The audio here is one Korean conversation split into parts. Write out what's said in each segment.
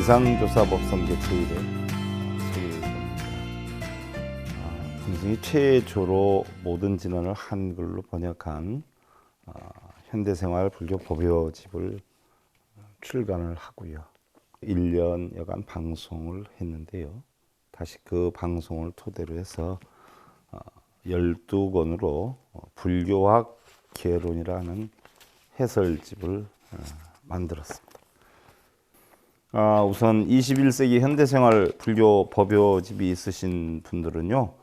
진상조사법성 제7회 소개해드립니다. 당신이 최초로 모든 진언을 한글로 번역한 현대생활 불교 법요집을 출간을 하고요. 1년여간 방송을 했는데요. 다시 그 방송을 토대로 해서 12권으로 불교학 개론이라는 해설집을 만들었습니다. 우선 21세기 현대생활 불교 법요집이 있으신 분들은요,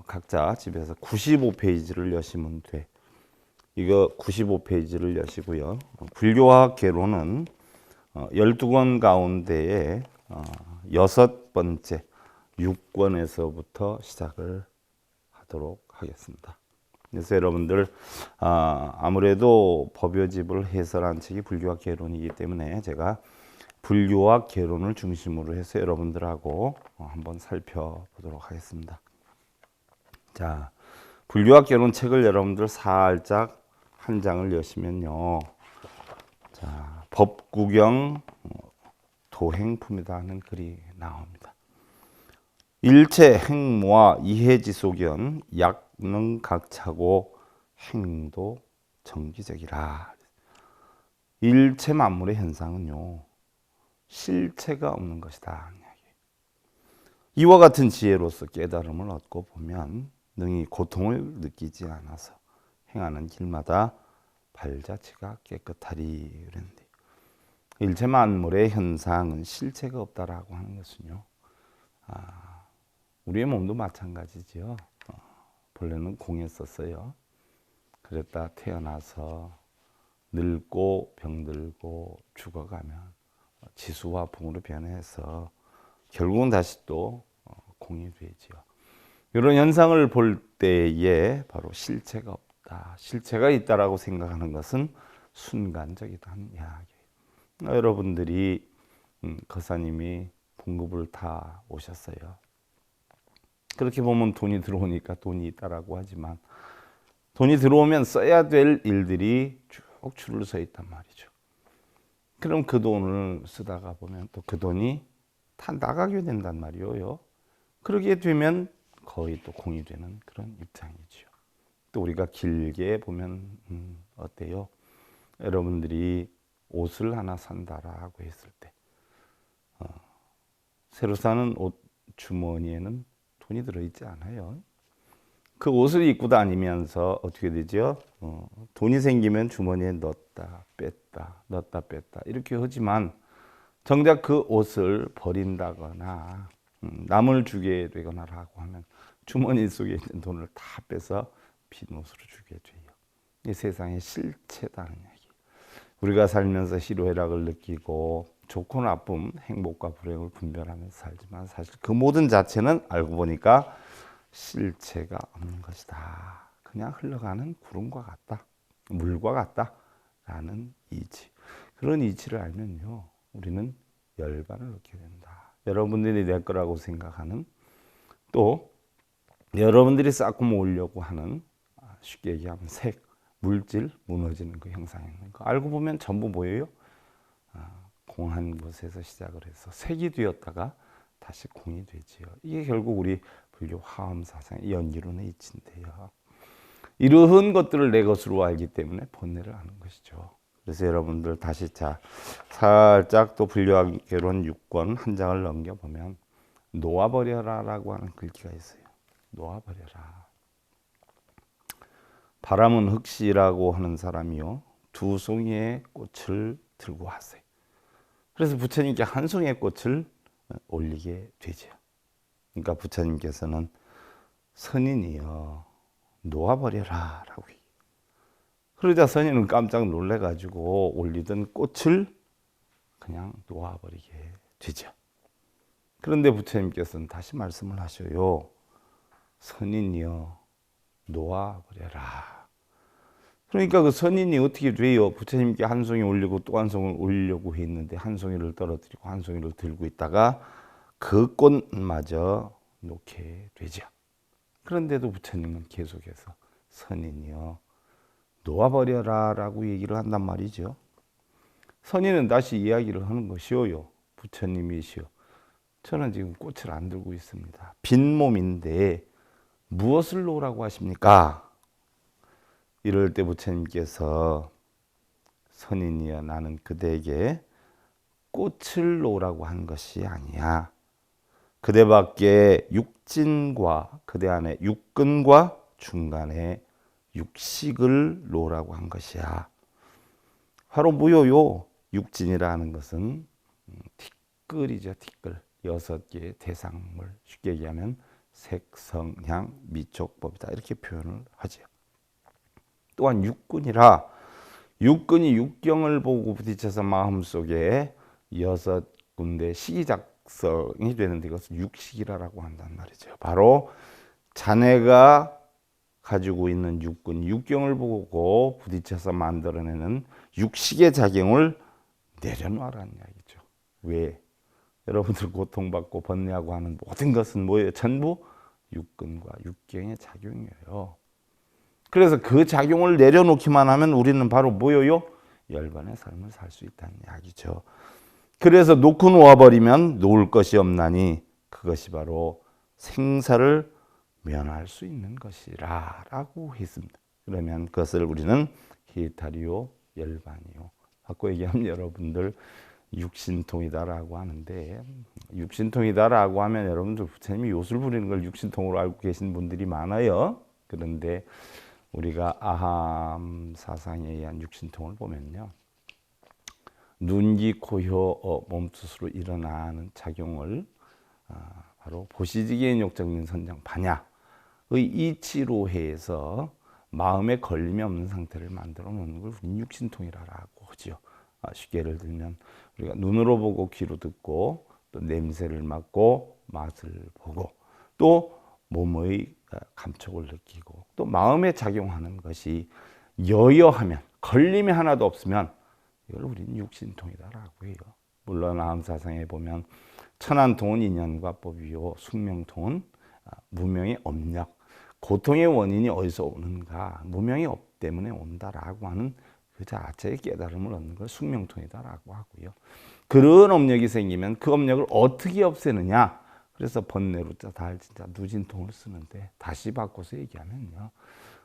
각자 집에서 95페이지를 여시면 돼. 이거 95페이지를 여시고요. 불교학 개론은 12권 가운데에 6번째 6권에서부터 시작을 하도록 하겠습니다. 그래서 여러분들 아무래도 법요집을 해설한 책이 불교학 개론이기 때문에 제가 불교학 개론을 중심으로 해서 여러분들하고 한번 살펴보도록 하겠습니다. 자, 불교학 개론 책을 여러분들 살짝 한 장을 여시면요. 자, 법구경 도행품이다 하는 글이 나옵니다. 일체 행모와 이해지소견 약능각차고 행도 정기적이라. 일체 만물의 현상은요, 실체가 없는 것이다. 이와 같은 지혜로서 깨달음을 얻고 보면 능히 고통을 느끼지 않아서 행하는 길마다 발자취가 깨끗하리. 그랬는데 일체 만물의 현상은 실체가 없다라고 하는 것은요, 우리의 몸도 마찬가지죠. 본래는 공했었어요. 그랬다 태어나서 늙고 병들고 죽어가면 지수와 붕으로 변해서 결국은 다시 또 공이 되지요. 이런 현상을 볼 때에 바로 실체가 없다, 실체가 있다라고 생각하는 것은 순간적이다는 이야기예요. 여러분들이 거사님이 봉급을 다 오셨어요. 그렇게 보면 돈이 들어오니까 돈이 있다라고 하지만 돈이 들어오면 써야 될 일들이 쭉 줄을 서 있단 말이죠. 그럼 그 돈을 쓰다가 보면 또 그 돈이 다 나가게 된단 말이에요. 그러게 되면 거의 또 공이 되는 그런 입장이죠. 또 우리가 길게 보면 어때요? 여러분들이 옷을 하나 산다라고 했을 때 새로 사는 옷 주머니에는 돈이 들어있지 않아요. 그 옷을 입고 다니면서 어떻게 되죠? 돈이 생기면 주머니에 넣었다 뺐다 넣었다 뺐다 이렇게 하지만 정작 그 옷을 버린다거나 남을 주게 되거나라고 하면 주머니 속에 있는 돈을 다 빼서 빈 옷으로 주게 돼요. 이 세상의 실체다는 얘기. 우리가 살면서 희로애락을 느끼고 좋고 나쁨, 행복과 불행을 분별하면서 살지만 사실 그 모든 자체는 알고 보니까 실체가 없는 것이다. 그냥 흘러가는 구름과 같다, 물과 같다 라는 이치. 그런 이치를 알면요, 우리는 열반을 얻게 된다. 여러분들이 내 거라고 생각하는, 또 여러분들이 쌓고 모으려고 하는, 쉽게 얘기하면 색, 물질, 무너지는 그 형상이 있는 거 알고 보면 전부 뭐예요? 공한 것에서 시작을 해서 색이 되었다가 다시 공이 되지요. 이게 결국 우리 불교 화엄 사상의 연기론의 이치인데요. 이러한 것들을 내 것으로 알기 때문에 본래를 아는 것이죠. 그래서 여러분들 다시 살짝 또 불교학 개론 6권 한 장을 넘겨보면 놓아버려라라고 하는 글귀가 있어요. 놓아버려라. 바람은 흑시라고 하는 사람이요, 두 송이의 꽃을 들고 왔어요. 그래서 부처님께 한 송이의 꽃을 올리게 되죠. 그러니까 부처님께서는 선인이여 놓아버려라 라고 해요. 그러자 선인은 깜짝 놀래가지고 올리던 꽃을 그냥 놓아버리게 되죠. 그런데 부처님께서는 다시 말씀을 하셔요. 선인이여 놓아버려라. 그러니까 그 선인이 어떻게 돼요? 부처님께 한 송이 올리고 또 한 송이를 올리려고 했는데 한 송이를 떨어뜨리고 한 송이를 들고 있다가 그 꽃마저 놓게 되죠. 그런데도 부처님은 계속해서 선인이여 놓아버려라 라고 얘기를 한단 말이죠. 선인은 다시 이야기를 하는 것이요, 부처님이시여 저는 지금 꽃을 안 들고 있습니다. 빈 몸인데 무엇을 놓으라고 하십니까? 이럴 때 부처님께서 선인이여 나는 그대에게 꽃을 놓으라고 한 것이 아니야. 그대밖에 육진과 그대 안에 육근과 중간에 육식을 놓으라고 한 것이야. 바로 무효요. 육진이라는 것은 티끌이죠. 티끌. 6개의 대상물. 쉽게 얘기하면 색성향 미촉법이다. 이렇게 표현을 하죠. 또한 육근이라 육근이 육경을 보고 부딪혀서 마음속에 6군데 식이 작성이 되는데 이것을 육식이라고 한단 말이죠. 바로 자네가 가지고 있는 육근, 육경을 보고 부딪혀서 만들어내는 육식의 작용을 내려놓으라는 이야기죠. 왜? 여러분들 고통받고 번뇌하고 하는 모든 것은 뭐예요? 전부 육근과 육경의 작용이에요. 그래서 그 작용을 내려놓기만 하면 우리는 바로 뭐예요? 열반의 삶을 살 수 있다는 이야기죠. 그래서 놓고 놓아버리면 놓을 것이 없나니 그것이 바로 생사를 면할 수 있는 것이라 라고 했습니다. 그러면 그것을 우리는 히에타리오 열반이요. 바꿔 얘기하면 여러분들 육신통이다라고 하는데 육신통이다라고 하면 여러분들 부처님이 요술 부리는 걸 육신통으로 알고 계신 분들이 많아요. 그런데 우리가 아함 사상에 의한 육신통을 보면요. 눈, 귀, 코, 혀, 몸뜻으로 일어나는 작용을 바로 보시지기의 욕정민 선정 반야의 이치로 해서 마음에 걸림이 없는 상태를 만들어 놓는 걸 우리는 육신통이라고 하죠. 쉽게 예를 들면 우리가 눈으로 보고 귀로 듣고 또 냄새를 맡고 맛을 보고 또 몸의 감촉을 느끼고 또 마음에 작용하는 것이 여여하면 걸림이 하나도 없으면 이걸 우리는 육신통이다라고 해요. 물론 아함사상에 보면 천안통은 인연과 법이요 숙명통은 무명의 업력 고통의 원인이 어디서 오는가 무명의 업 때문에 온다라고 하는 그 자체의 깨달음을 얻는 걸 숙명통이다라고 하고요. 그런 업력이 생기면 그 업력을 어떻게 없애느냐 그래서 번뇌로 달 진짜 누진통을 쓰는데 다시 바꿔서 얘기하면요.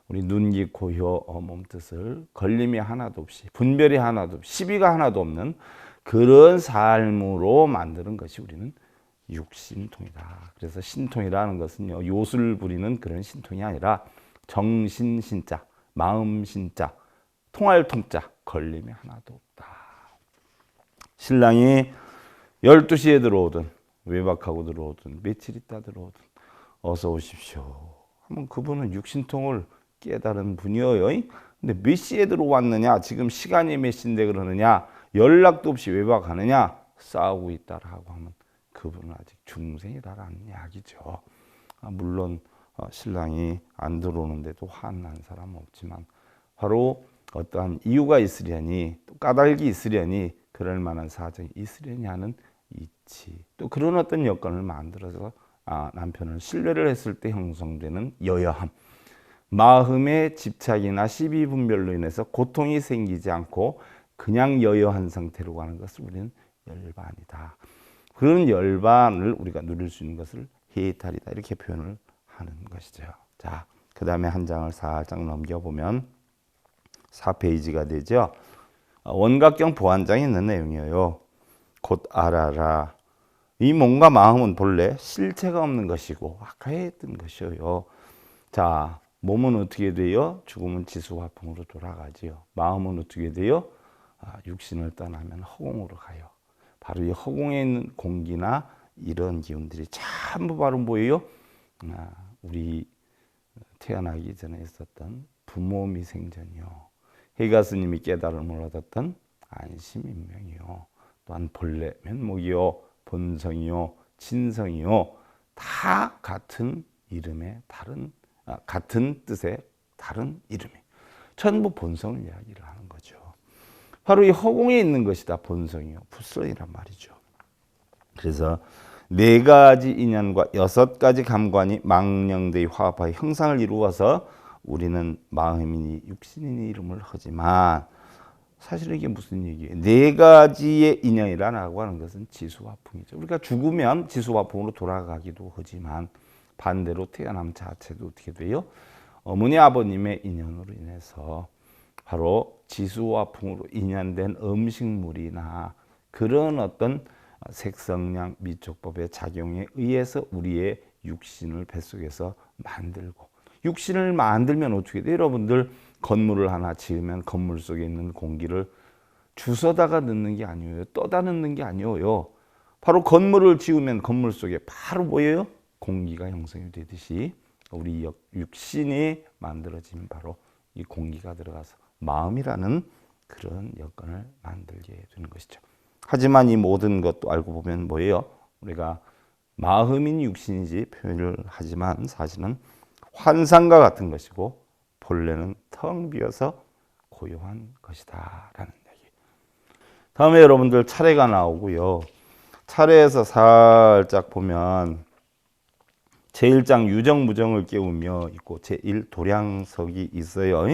우리 눈, 귀, 코, 혀, 몸뜻을 걸림이 하나도 없이 분별이 하나도 없이 시비가 하나도 없는 그런 삶으로 만드는 것이 우리는 육신통이다. 그래서 신통이라는 것은요. 요술 부리는 그런 신통이 아니라 정신신자, 마음신자, 통할 통자, 걸림이 하나도 없다. 신랑이 12시에 들어오든 외박하고 들어오든 며칠 있다 들어오든 어서 오십시오. 하면 그분은 육신통을 깨달은 분이에요. 근데 몇 시에 들어왔느냐? 지금 시간이 몇 시인데 그러느냐? 연락도 없이 외박하느냐? 싸우고 있다라고 하면 그분은 아직 중생이다라는 이야기죠. 물론 신랑이 안 들어오는데도 화난 사람은 없지만 바로 어떠한 이유가 있으려니 또 까닭이 있으려니 그럴 만한 사정이 있으려니 하는 이치 또 그런 어떤 여건을 만들어서 남편을 신뢰를 했을 때 형성되는 여여함 마음의 집착이나 시비 분별로 인해서 고통이 생기지 않고 그냥 여여한 상태로 가는 것을 우리는 열반이다. 그런 열반을 우리가 누릴 수 있는 것을 해탈이다 이렇게 표현을 하는 것이죠. 자, 그 다음에 한 장을 살짝 넘겨보면 4페이지가 되죠. 원각경 보안장에 있는 내용이에요. 곧 알아라. 이 몸과 마음은 본래 실체가 없는 것이고 아까 했던 것이에요. 자, 몸은 어떻게 돼요? 죽으면 지수화풍으로 돌아가지요. 마음은 어떻게 돼요? 육신을 떠나면 허공으로 가요. 바로 이 허공에 있는 공기나 이런 기운들이 전부 바로 뭐예요? 우리 태어나기 전에 있었던 부모 미생전이요. 해가 스님이 깨달음을 얻었던 안심인명이요. 또한 본래 면목이요, 본성이요, 진성이요. 다 같은 이름의 다른 같은 뜻의 다른 이름이 전부 본성을 이야기를 하는 거죠. 바로 이 허공에 있는 것이 다 본성이요, 불성이란 말이죠. 그래서 4가지 인연과 6가지 감관이 망령되이 화합하여 형상을 이루어서 우리는 마음이니 육신이니 이름을 하지만 사실 이게 무슨 얘기예요? 네 가지의 인연이라고 하는 것은 지수화풍이죠. 우리가 죽으면 지수화풍으로 돌아가기도 하지만 반대로 태어남 자체도 어떻게 돼요? 어머니 아버님의 인연으로 인해서 바로 지수화풍으로 인연된 음식물이나 그런 어떤 색성량 미촉법의 작용에 의해서 우리의 육신을 뱃속에서 만들고, 육신을 만들면 어떻게 돼요? 여러분들 건물을 하나 지으면 건물 속에 있는 공기를 주워다가 넣는 게 아니에요. 떠다 넣는 게 아니에요. 바로 건물을 지으면 건물 속에 바로 뭐예요? 공기가 형성이 되듯이 우리 육신이 만들어진 바로 이 공기가 들어가서 마음이라는 그런 여건을 만들게 되는 것이죠. 하지만 이 모든 것도 알고 보면 뭐예요? 우리가 마음인 육신이지 표현을 하지만 사실은 환상과 같은 것이고 본래는 텅 비어서 고요한 것이다 라는 얘기. 다음에 여러분들 차례가 나오고요. 차례에서 살짝 보면 제1장 유정무정을 깨우며 있고 제1 도량석이 있어요.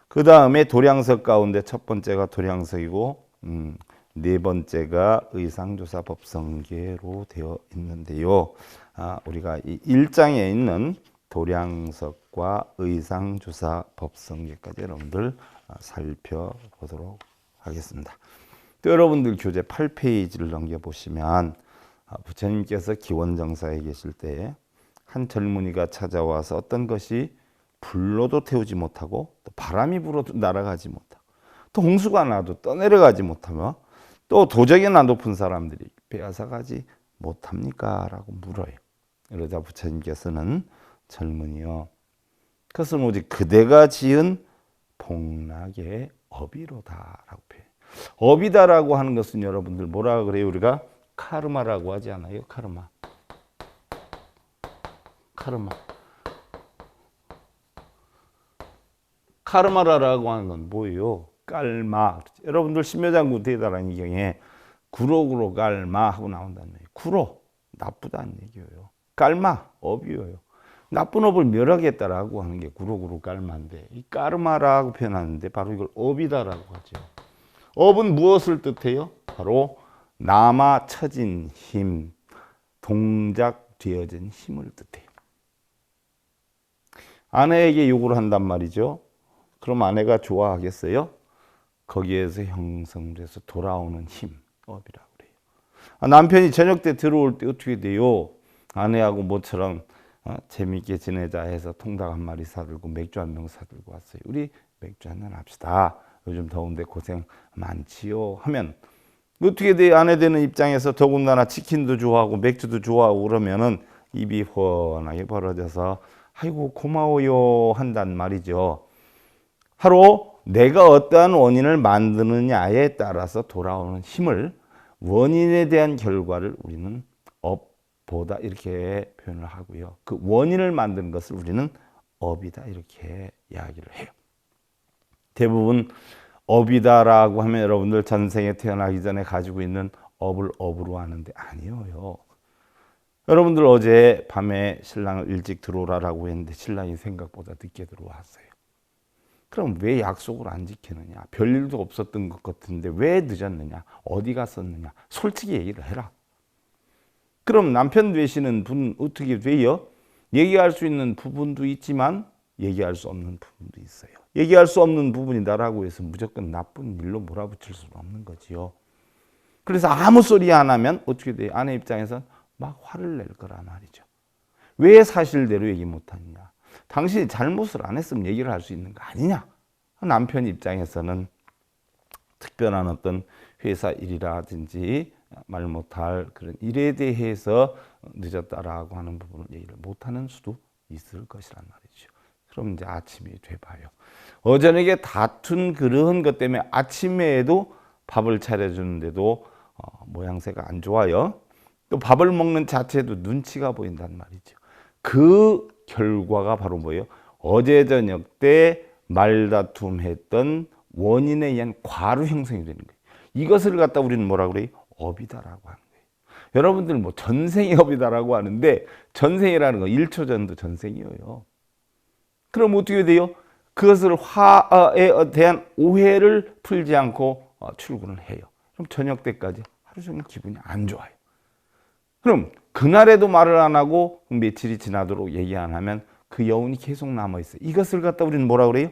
그 다음에 도량석 가운데 첫 번째가 도량석이고 네 번째가 의상조사 법성계로 되어 있는데요. 우리가 이 1장에 있는 도량석과 의상조사 법성계까지 여러분들 살펴보도록 하겠습니다. 또 여러분들 교재 8페이지를 넘겨보시면 부처님께서 기원정사에 계실 때 한 젊은이가 찾아와서 어떤 것이 불로도 태우지 못하고 또 바람이 불어도 날아가지 못하고 또 홍수가 나도 떠내려가지 못하며 또 도적이나 높은 사람들이 빼앗아가지 못합니까? 라고 물어요. 그러자 부처님께서는 젊은이여, 그것은 오직 그대가 지은 복락의 업이로다 라고 표현해요. 업이다라고 하는 것은 여러분들 뭐라 그래요? 우리가 카르마라고 하지 않아요? 카르마. 카르마라고 하는 건 뭐예요? 깔마. 여러분들 신묘장구 대다라는 경에 구로구로 깔마 하고 나온다는 얘기예요. 구로 나쁘다는 얘기예요. 깔마 업이에요. 나쁜 업을 멸하겠다라고 하는 게 구로구로 깔마인데 이 까르마라고 표현하는데 바로 이걸 업이다라고 하죠. 업은 무엇을 뜻해요? 바로 남아 처진 힘, 동작 되어진 힘을 뜻해요. 아내에게 욕을 한단 말이죠. 그럼 아내가 좋아하겠어요? 거기에서 형성돼서 돌아오는 힘, 업이라고 그래요. 남편이 저녁 때 들어올 때 어떻게 돼요? 아내하고 모처럼 재밌게 지내자 해서 통닭 한 마리 사들고 맥주 한 병 사들고 왔어요. 우리 맥주 한잔 합시다. 요즘 더운데 고생 많지요 하면 어떻게 돼요? 아내 되는 입장에서 더군다나 치킨도 좋아하고 맥주도 좋아하고 그러면은 입이 훤하게 벌어져서 아이고 고마워요 한단 말이죠. 바로 내가 어떠한 원인을 만드느냐에 따라서 돌아오는 힘을, 원인에 대한 결과를 우리는 업보다 이렇게 표현을 하고요. 그 원인을 만드는 것을 우리는 업이다 이렇게 이야기를 해요. 대부분 업이다라고 하면 여러분들 전생에 태어나기 전에 가지고 있는 업을 업으로 하는데 아니에요. 여러분들 어제 밤에 신랑을 일찍 들어오라고 했는데 신랑이 생각보다 늦게 들어왔어요. 그럼 왜 약속을 안 지키느냐? 별일도 없었던 것 같은데 왜 늦었느냐? 어디 갔었느냐? 솔직히 얘기를 해라. 그럼 남편 되시는 분 어떻게 돼요? 얘기할 수 있는 부분도 있지만 얘기할 수 없는 부분도 있어요. 얘기할 수 없는 부분이다라고 해서 무조건 나쁜 일로 몰아붙일 수는 없는 거지요. 그래서 아무 소리 안 하면 어떻게 돼요? 아내 입장에서 막 화를 낼 거란 말이죠. 왜 사실대로 얘기 못하느냐? 당신이 잘못을 안 했으면 얘기를 할 수 있는 거 아니냐? 남편 입장에서는 특별한 어떤 회사 일이라든지 말 못할 그런 일에 대해서 늦었다라고 하는 부분을 얘기를 못하는 수도 있을 것이란 말이죠. 그럼 이제 아침이 돼봐요. 어저녁에 다툰 그런 것 때문에 아침에도 밥을 차려주는데도 모양새가 안 좋아요. 또 밥을 먹는 자체도 눈치가 보인단 말이죠. 그 결과가 바로 뭐예요? 어제 저녁 때 말다툼했던 원인에 의한 과로 형성이 되는 거예요. 이것을 갖다 우리는 뭐라고 그래요? 업이다라고 하는 거예요. 여러분들 뭐 전생의 업이다라고 하는데 전생이라는 거 1초 전도 전생이에요. 그럼 어떻게 돼요? 그것을 화에 대한 오해를 풀지 않고 출근을 해요. 그럼 저녁 때까지 하루 종일 기분이 안 좋아요. 그럼 그날에도 말을 안 하고 며칠이 지나도록 얘기 안 하면 그 여운이 계속 남아있어요. 이것을 갖다 우리는 뭐라 그래요?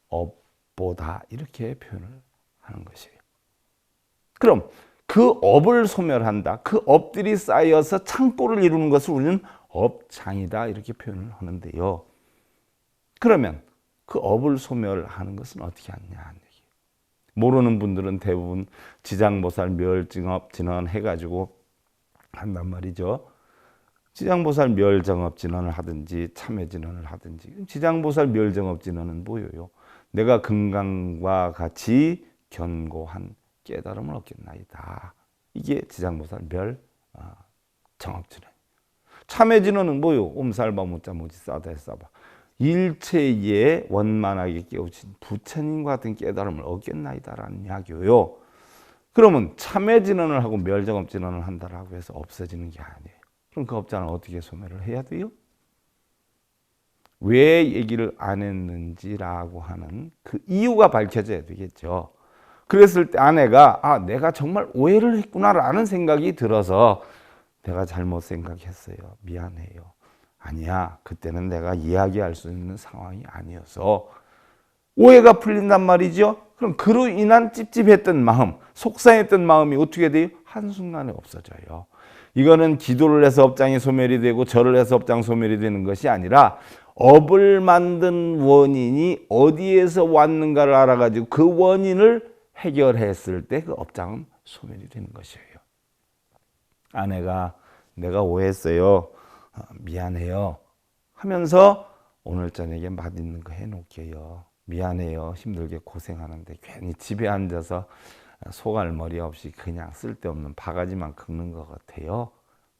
업보다 이렇게 표현을 하는 것이에요. 그럼 그 업을 소멸한다. 그 업들이 쌓여서 창고를 이루는 것을 우리는 업장이다 이렇게 표현을 하는데요. 그러면 그 업을 소멸하는 것은 어떻게 하느냐 하는 얘기예요. 모르는 분들은 대부분 지장보살 멸증업 진언 해가지고 한단 말이죠. 지장보살 멸정업 진언을 하든지 참회 진언을 하든지. 지장보살 멸정업 진언은 뭐예요? 내가 금강과 같이 견고한 깨달음을 얻겠나이다. 이게 지장보살 멸정업 진언. 참회 진언은 뭐예요? 옴살바 무자 무지 싸다 싸바. 일체에 원만하게 깨우친 부처님과 같은 깨달음을 얻겠나이다라는 이야기예요. 그러면 참회 진언을 하고 멸정업 진언을 한다라고 해서 없어지는 게 아니에요. 그럼 그 업장을 어떻게 소멸을 해야 돼요? 왜 얘기를 안 했는지라고 하는 그 이유가 밝혀져야 되겠죠. 그랬을 때 아내가 내가 정말 오해를 했구나라는 생각이 들어서 내가 잘못 생각했어요. 미안해요. 아니야. 그때는 내가 이야기할 수 있는 상황이 아니어서 오해가 풀린단 말이죠. 그럼 그로 인한 찝찝했던 마음, 속상했던 마음이 어떻게 돼요? 한순간에 없어져요. 이거는 기도를 해서 업장이 소멸이 되고 절을 해서 업장 소멸이 되는 것이 아니라 업을 만든 원인이 어디에서 왔는가를 알아가지고 그 원인을 해결했을 때 그 업장은 소멸이 되는 것이에요. 아내가 내가 오해했어요. 미안해요. 하면서 오늘 저녁에 맛있는 거 해놓을게요. 미안해요. 힘들게 고생하는데 괜히 집에 앉아서 소갈머리 없이 그냥 쓸데없는 바가지만 긁는 것 같아요.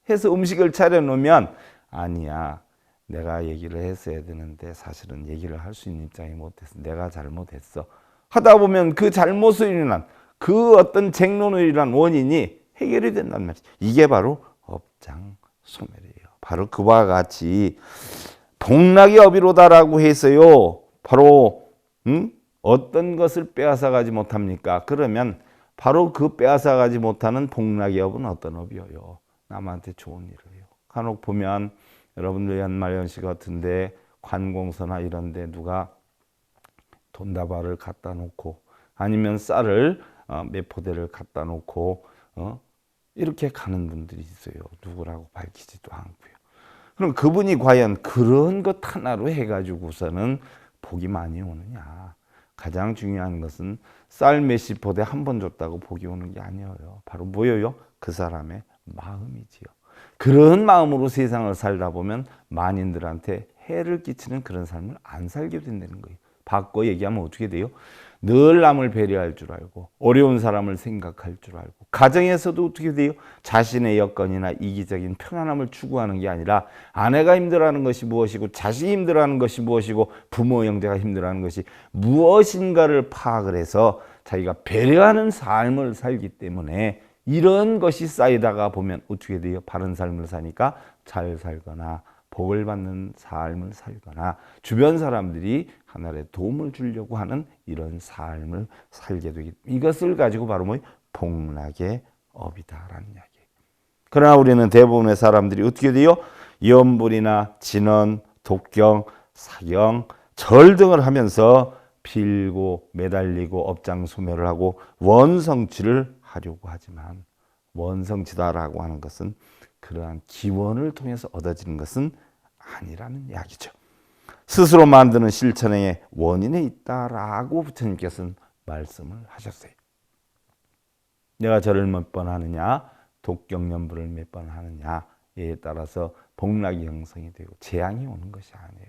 해서 음식을 차려놓으면 아니야. 내가 얘기를 했어야 되는데 사실은 얘기를 할 수 있는 입장이 못했어. 내가 잘못했어. 하다 보면 그 잘못으로 인한 그 어떤 쟁론으로 인한 원인이 해결이 된단 말이지. 이게 바로 업장 소멸이에요. 바로 그와 같이 복락이 업이로다라고 해서요. 바로 어떤 것을 빼앗아가지 못합니까? 그러면 바로 그 빼앗아가지 못하는 복락의 업은 어떤 업이에요? 남한테 좋은 일이에요. 간혹 보면 여러분들 연말연시 같은데 관공서나 이런 데 누가 돈다발을 갖다 놓고 아니면 쌀을 몇 포대를 갖다 놓고 이렇게 가는 분들이 있어요. 누구라고 밝히지도 않고요. 그럼 그분이 과연 그런 것 하나로 해가지고서는 복이 많이 오느냐? 가장 중요한 것은 쌀 몇십 포대 한 번 줬다고 복이 오는 게 아니에요. 바로 뭐예요? 그 사람의 마음이지요. 그런 마음으로 세상을 살다 보면 만인들한테 해를 끼치는 그런 삶을 안 살게 된다는 거예요. 바꿔 얘기하면 어떻게 돼요? 늘 남을 배려할 줄 알고 어려운 사람을 생각할 줄 알고 가정에서도 어떻게 돼요? 자신의 여건이나 이기적인 편안함을 추구하는 게 아니라 아내가 힘들어하는 것이 무엇이고 자식이 힘들어하는 것이 무엇이고 부모 형제가 힘들어하는 것이 무엇인가를 파악을 해서 자기가 배려하는 삶을 살기 때문에 이런 것이 쌓이다가 보면 어떻게 돼요? 바른 삶을 사니까 잘 살거나 복을 받는 삶을 살거나 주변 사람들이 하나의 도움을 주려고 하는 이런 삶을 살게 되기 이것을 가지고 바로 뭐 복락의 업이다라는 이야기예요. 그러나 우리는 대부분의 사람들이 어떻게 돼요? 염불이나 진언, 독경, 사경, 절 등을 하면서 빌고 매달리고 업장 소멸을 하고 원성취를 하려고 하지만 원성취다라고 하는 것은 그러한 기원을 통해서 얻어지는 것은 아니라는 이야기죠. 스스로 만드는 실천의 원인에 있다라고 부처님께서는 말씀을 하셨어요. 내가 절을 몇 번 하느냐, 독경연불을 몇 번 하느냐에 따라서 복락이 형성이 되고 재앙이 오는 것이 아니에요.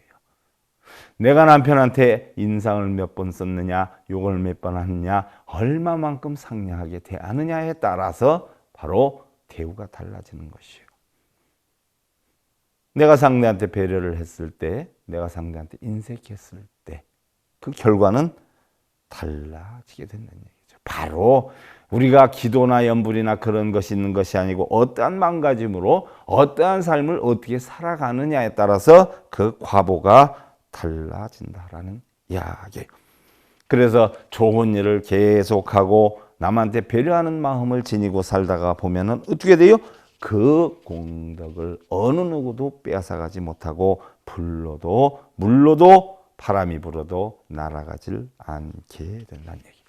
내가 남편한테 인상을 몇 번 썼느냐, 욕을 몇 번 하느냐, 얼마만큼 상냥하게 대하느냐에 따라서 바로 대우가 달라지는 것이에요. 내가 상대한테 배려를 했을 때, 내가 상대한테 인색했을 때 그 결과는 달라지게 된다는 얘기죠. 바로 우리가 기도나 연불이나 그런 것이 있는 것이 아니고 어떠한 마음가짐으로 어떠한 삶을 어떻게 살아가느냐에 따라서 그 과보가 달라진다라는 이야기. 그래서 좋은 일을 계속하고 남한테 배려하는 마음을 지니고 살다가 보면은 어떻게 돼요? 그 공덕을 어느 누구도 빼앗아가지 못하고 불러도 물러도 바람이 불어도 날아가질 않게 된다는 얘기.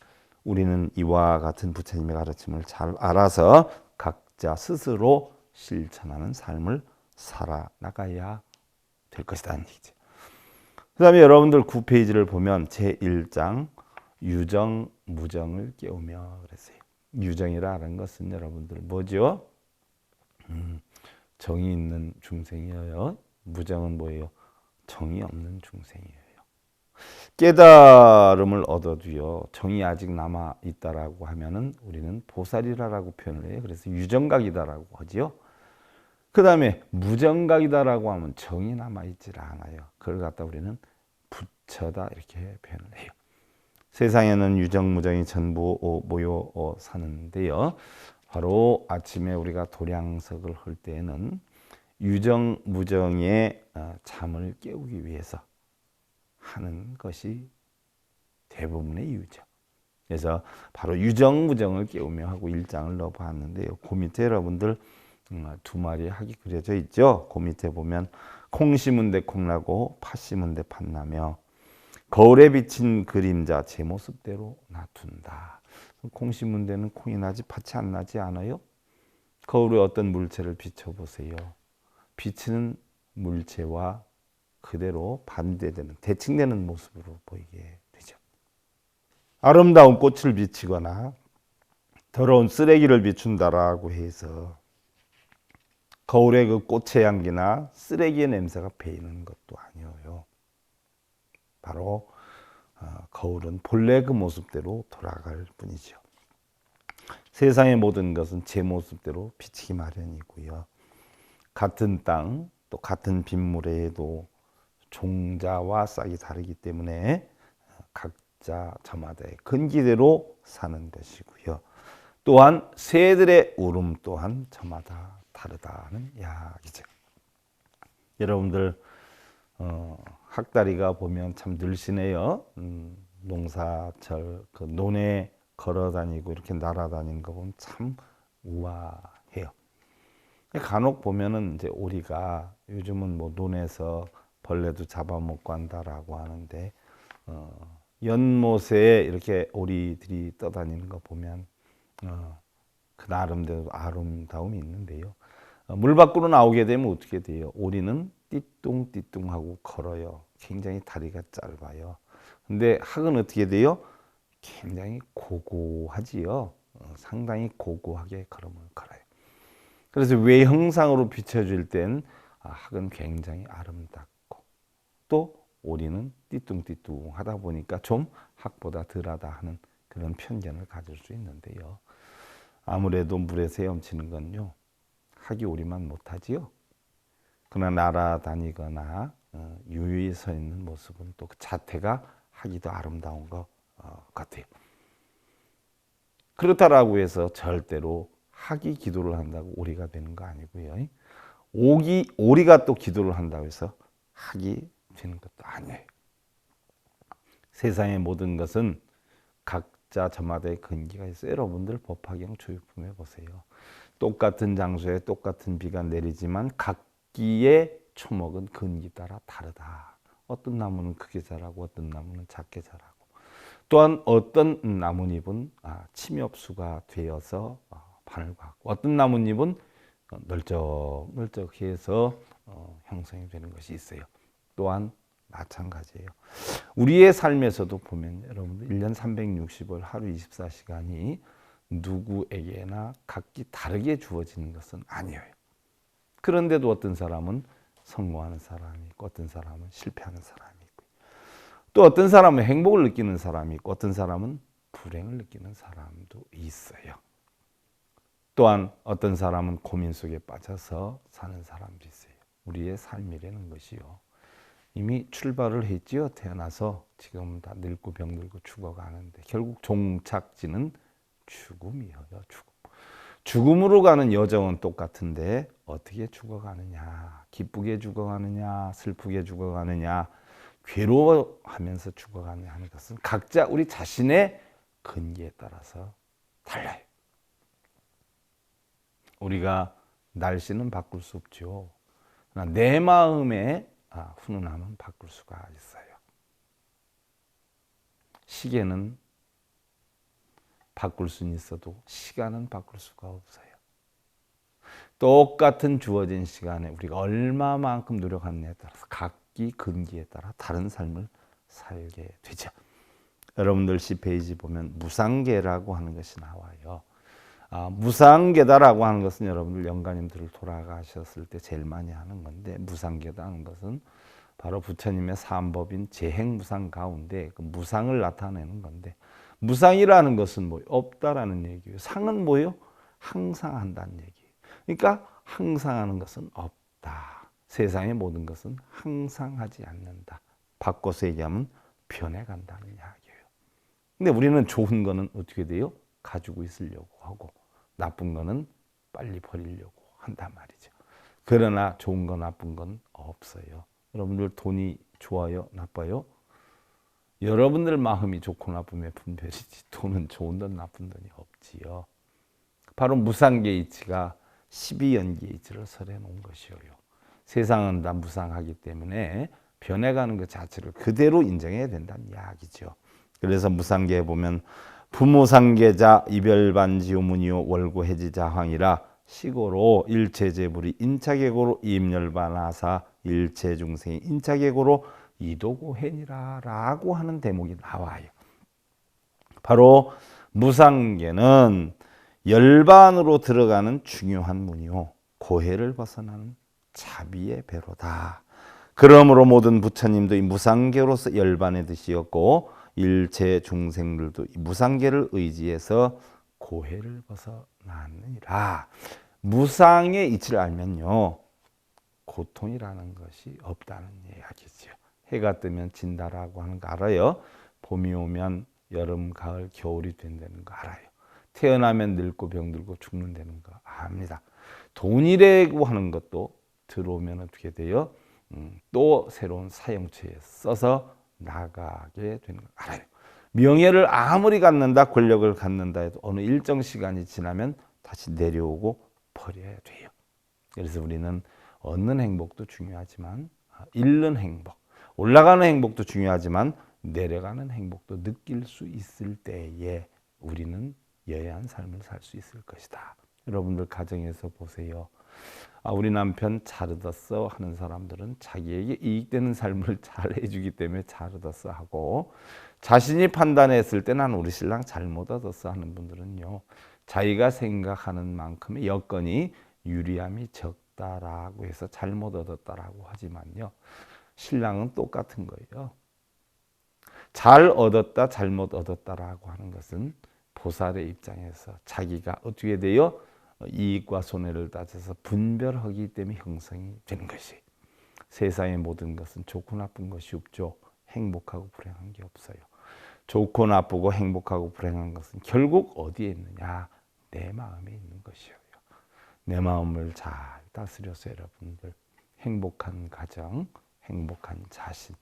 우리는 이와 같은 부처님의 가르침을 잘 알아서 각자 스스로 실천하는 삶을 살아나가야 될 것이다. 그 다음에 여러분들 9페이지를 보면 제1장 유정, 무정을 깨우며 그랬어요. 유정이라는 것은 여러분들 뭐죠? 정이 있는 중생이에요. 무정은 뭐예요? 정이 없는 중생이에요. 깨달음을 얻어도요, 정이 아직 남아 있다라고 하면은 우리는 보살이라고 표현을 해요. 그래서 유정각이다라고 하지요. 그 다음에 무정각이다라고 하면 정이 남아 있질 않아요. 그걸 갖다 우리는 부처다 이렇게 표현을 해요. 세상에는 유정, 무정이 전부 모여 사는데요. 바로 아침에 우리가 도량석을 할 때에는 유정, 무정의 잠을 깨우기 위해서 하는 것이 대부분의 이유죠. 그래서 바로 유정, 무정을 깨우며 하고 1장을 넣어봤는데요. 그 밑에 여러분들 두 마리 학이 그려져 있죠. 그 밑에 보면 콩 심은 데 콩나고 팥 심은 데 팥나며 거울에 비친 그림자 제 모습대로 놔둔다. 콩 심은 데는 콩이 나지 팥이 안 나지 않아요? 거울에 어떤 물체를 비춰보세요. 비치는 물체와 그대로 반대되는 대칭되는 모습으로 보이게 되죠. 아름다운 꽃을 비치거나 더러운 쓰레기를 비춘다라고 해서 거울에 그 꽃의 향기나 쓰레기의 냄새가 배이는 것도 아니에요. 바로 거울은 본래 그 모습대로 돌아갈 뿐이죠. 세상의 모든 것은 제 모습대로 비치기 마련이고요. 같은 땅, 또 같은 빗물에도 종자와 싹이 다르기 때문에 각자 저마다의 근기대로 사는 것이고요. 또한 새들의 울음 또한 저마다 다르다는 이야기죠. 여러분들 학다리가 보면 참 늘씬해요. 농사철 그 논에 걸어 다니고 이렇게 날아다니는 거 보면 참 우아해요. 간혹 보면은 이제 오리가 요즘은 뭐 논에서 벌레도 잡아먹고 한다라고 하는데 연못에 이렇게 오리들이 떠다니는 거 보면 그 나름대로 아름다움이 있는데요. 물 밖으로 나오게 되면 어떻게 돼요? 오리는 띠뚱띠뚱하고 걸어요. 굉장히 다리가 짧아요. 근데 학은 어떻게 돼요? 굉장히 고고하지요. 상당히 고고하게 걸음을 걸어요. 그래서 외형상으로 비춰질 땐 학은 굉장히 아름답고 또 오리는 띠뚱띠뚱하다 보니까 좀 학보다 덜하다 하는 그런 편견을 가질 수 있는데요. 아무래도 물에서 헤엄치는 건요. 학이 오리만 못하지요. 그러나 날아다니거나 유유히 서 있는 모습은 또 그 자태가 학이 더 아름다운 것 같아요. 그렇다라고 해서 절대로 학이 기도를 한다고 오리가 되는 거 아니고요. 오리가 또 기도를 한다고 해서 학이 되는 것도 아니에요. 세상의 모든 것은 각자 저마다의 근기가 있어요. 여러분들 법화경 조유품에 보세요. 똑같은 장소에 똑같은 비가 내리지만 각기의 초목은 근기 따라 다르다. 어떤 나무는 크게 자라고 어떤 나무는 작게 자라고 또한 어떤 나뭇잎은 침엽수가 되어서 바늘 갖고 어떤 나뭇잎은 널쩍널쩍해서 형성이 되는 것이 있어요. 또한 마찬가지예요. 우리의 삶에서도 보면 여러분들 1년 365일 하루 24시간이 누구에게나 각기 다르게 주어지는 것은 아니에요. 그런데도 어떤 사람은 성공하는 사람이 있고 어떤 사람은 실패하는 사람이 있고 또 어떤 사람은 행복을 느끼는 사람이 있고 어떤 사람은 불행을 느끼는 사람도 있어요. 또한 어떤 사람은 고민 속에 빠져서 사는 사람도 있어요. 우리의 삶이라는 것이요. 이미 출발을 했지요. 태어나서 지금 다 늙고 병들고 죽어가는데 결국 종착지는 죽음이에요. 죽음. 죽음으로 가는 여정은 똑같은데 어떻게 죽어가느냐, 기쁘게 죽어가느냐, 슬프게 죽어가느냐, 괴로워하면서 죽어가냐 하는 것은 각자 우리 자신의 근기에 따라서 달라요. 우리가 날씨는 바꿀 수 없죠. 그러나 내 마음의 훈훈함은 바꿀 수가 있어요. 시계는 바꿀 수는 있어도 시간은 바꿀 수가 없어요. 똑같은 주어진 시간에 우리가 얼마만큼 노력하느냐에 따라서 각기 근기에 따라 다른 삶을 살게 되죠. 여러분들 10페이지 보면 무상계라고 하는 것이 나와요. 무상계다라고 하는 것은 여러분들 영가님들을 돌아가셨을 때 제일 많이 하는 건데, 무상계다 하는 것은 바로 부처님의 삼법인 재행무상 가운데 그 무상을 나타내는 건데, 무상이라는 것은 뭐예요? 없다라는 얘기예요. 상은 뭐예요? 항상 한다는 얘기예요. 그러니까 항상 하는 것은 없다. 세상의 모든 것은 항상 하지 않는다. 바꿔서 얘기하면 변해간다는 이야기예요. 근데 우리는 좋은 거는 어떻게 돼요? 가지고 있으려고 하고, 나쁜 거는 빨리 버리려고 한단 말이죠. 그러나 좋은 거 나쁜 건 없어요. 여러분들 돈이 좋아요? 나빠요? 여러분들 마음이 좋고 나쁨의 분별이지 돈은 좋은 돈 나쁜 돈이 없지요. 바로 무상계 이치가 12연계 이치를 설해 놓은 것이에요. 세상은 다 무상하기 때문에 변해가는 것 자체를 그대로 인정해야 된다는 이야기죠. 그래서 무상계에 보면 부무상계자 이별반지오문이요 월고해지자황이라 시고로 일체재불이 인차계고로 이임열반하사 일체중생이 인차계고로 이도고해니라 라고 하는 대목이 나와요. 바로 무상계는 열반으로 들어가는 중요한 문이요 고해를 벗어나는 자비의 배로다. 그러므로 모든 부처님도 이 무상계로서 열반에 드시었고 일체 중생들도 이 무상계를 의지해서 고해를 벗어나느니라. 무상의 이치를 알면요 고통이라는 것이 없다는 이야기죠. 해가 뜨면 진다라고 하는 거 알아요. 봄이 오면 여름, 가을, 겨울이 된다는 거 알아요. 태어나면 늙고 병들고 죽는다는 거 압니다. 돈이라고 하는 것도 들어오면 어떻게 돼요? 또 새로운 사용처에 써서 나가게 되는 걸 알아요. 명예를 아무리 갖는다, 권력을 갖는다 해도 어느 일정 시간이 지나면 다시 내려오고 버려야 돼요. 그래서 우리는 얻는 행복도 중요하지만 잃는 행복, 올라가는 행복도 중요하지만 내려가는 행복도 느낄 수 있을 때에 우리는 여야한 삶을 살 수 있을 것이다. 여러분들 가정에서 보세요. 우리 남편 잘 얻었어 하는 사람들은 자기에게 이익되는 삶을 잘 해주기 때문에 잘 얻었어 하고, 자신이 판단했을 때 난 우리 신랑 잘못 얻었어 하는 분들은요 자기가 생각하는 만큼의 여건이 유리함이 적다라고 해서 잘못 얻었다라고 하지만요 신랑은 똑같은 거예요. 잘 얻었다 잘못 얻었다라고 하는 것은 보살의 입장에서 자기가 어떻게 돼요? 이익과 손해를 따져서 분별하기 때문에 형성이 되는 것이. 세상의 모든 것은 좋고 나쁜 것이 없죠. 행복하고 불행한 게 없어요. 좋고 나쁘고 행복하고 불행한 것은 결국 어디에 있느냐? 내 마음에 있는 것이에요. 내 마음을 잘 다스려서 여러분들 행복한 가정, 행복한 자신,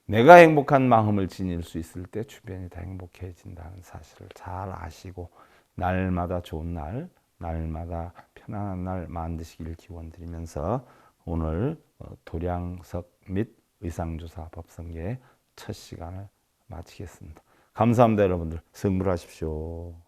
내가 행복한 마음을 지닐 수 있을 때 주변이 다 행복해진다는 사실을 잘 아시고 날마다 좋은 날, 날마다 편안한 날 만드시길 기원드리면서 오늘 도량석 및 의상조사 법성계의 첫 시간을 마치겠습니다. 감사합니다. 여러분들 성불하십시오.